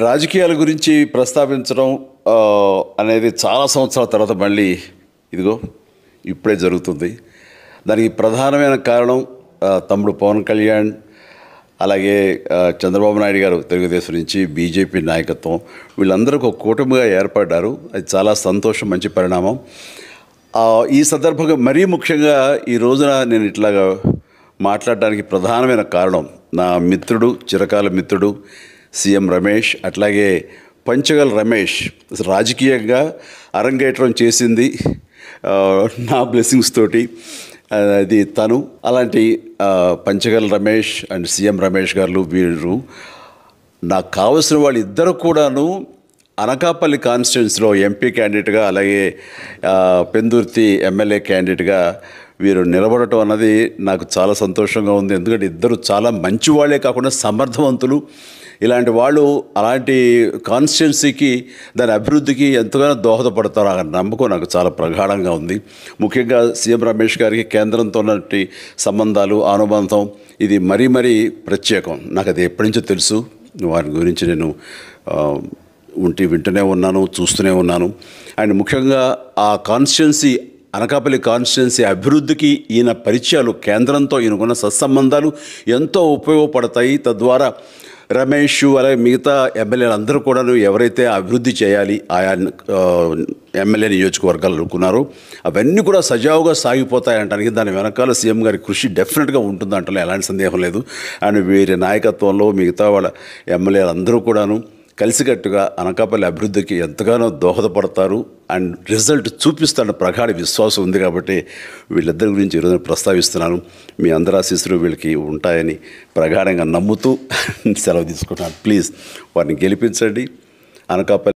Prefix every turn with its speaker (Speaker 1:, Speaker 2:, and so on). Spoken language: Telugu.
Speaker 1: రాజకీయాల గురించి ప్రస్తావించడం అనేది చాలా సంవత్సరాల తర్వాత మళ్ళీ ఇదిగో ఇప్పుడే జరుగుతుంది. దానికి ప్రధానమైన కారణం తమ్ముడు పవన్ కళ్యాణ్, అలాగే చంద్రబాబు నాయుడు గారు తెలుగుదేశం నుంచి, బీజేపీ నాయకత్వం వీళ్ళందరూ ఒక కూటమిగా ఏర్పడ్డారు. అది చాలా సంతోషం, మంచి పరిణామం. ఈ సందర్భంగా మరీ ముఖ్యంగా ఈ రోజున నేను ఇట్లాగా మాట్లాడడానికి ప్రధానమైన కారణం నా మిత్రుడు, చిరకాల మిత్రుడు సీఎం రమేష్, అట్లాగే పంచగల్ రమేష్ రాజకీయంగా అరంగేట్రం చేసింది నా బ్లెస్సింగ్స్ తోటి. అది తను. అలాంటి పంచగల్ రమేష్ అండ్ సీఎం రమేష్ గారు వీరు నాకు కావలసిన వాళ్ళు ఇద్దరు కూడాను అనకాపల్లి కాన్స్టిట్యున్సీలో ఎంపీ క్యాండిడేట్గా, అలాగే పెందుర్తి ఎమ్మెల్యే క్యాండిడేట్గా వీరు నిలబడటం అన్నది నాకు చాలా సంతోషంగా ఉంది. ఎందుకంటే ఇద్దరు చాలా మంచి వాళ్ళే కాకుండా సమర్థవంతులు. ఇలాంటి వాళ్ళు అలాంటి కాన్స్టిట్యున్సీకి, దాని అభివృద్ధికి ఎంతగానో దోహదపడతారు అన్న నమ్మకం నాకు చాలా ప్రగాఢంగా ఉంది. ముఖ్యంగా సీఎం రమేష్ గారికి కేంద్రంతో ఉన్నటువంటి సంబంధాలు, అనుబంధం ఇది మరీ మరీ ప్రత్యేకం. నాకు అది ఎప్పటి నుంచో తెలుసు. వారి గురించి నేను వింటూనే ఉన్నాను, చూస్తూనే ఉన్నాను. అండ్ ముఖ్యంగా ఆ కాన్స్టిట్యున్సీ, అనకాపల్లి కాన్స్టిట్యున్సీ అభివృద్ధికి ఈయన పరిచయాలు, కేంద్రంతో ఈయనకున్న సత్సంబంధాలు ఎంతో ఉపయోగపడతాయి. తద్వారా రమేష్ అలాగే మిగతా ఎమ్మెల్యేలు అందరూ కూడా ఎవరైతే అభివృద్ధి చేయాలి ఆయా ఎమ్మెల్యే నియోజకవర్గాలు అనుకున్నారో అవన్నీ కూడా సజావుగా సాగిపోతాయంటానికి దాని వెనకాల సీఎం గారి కృషి డెఫినెట్గా ఉంటుందంటే ఎలాంటి సందేహం లేదు. అండ్ వీరి నాయకత్వంలో మిగతా వాళ్ళ ఎమ్మెల్యేలు అందరూ కూడాను కలిసికట్టుగా అనకాపల్లి అభివృద్ధికి ఎంతగానో దోహదపడతారు అండ్ రిజల్ట్ చూపిస్తారన్న ప్రగాఢ విశ్వాసం ఉంది. కాబట్టి వీళ్ళిద్దరి గురించి ఈరోజు ప్రస్తావిస్తున్నాను. మీ అందరి ఆశీస్సులు వీళ్ళకి ఉంటాయని ప్రగాఢంగా నమ్ముతూ సెలవు తీసుకుంటున్నాను. ప్లీజ్ వారిని గెలిపించండి. అనకాపల్లి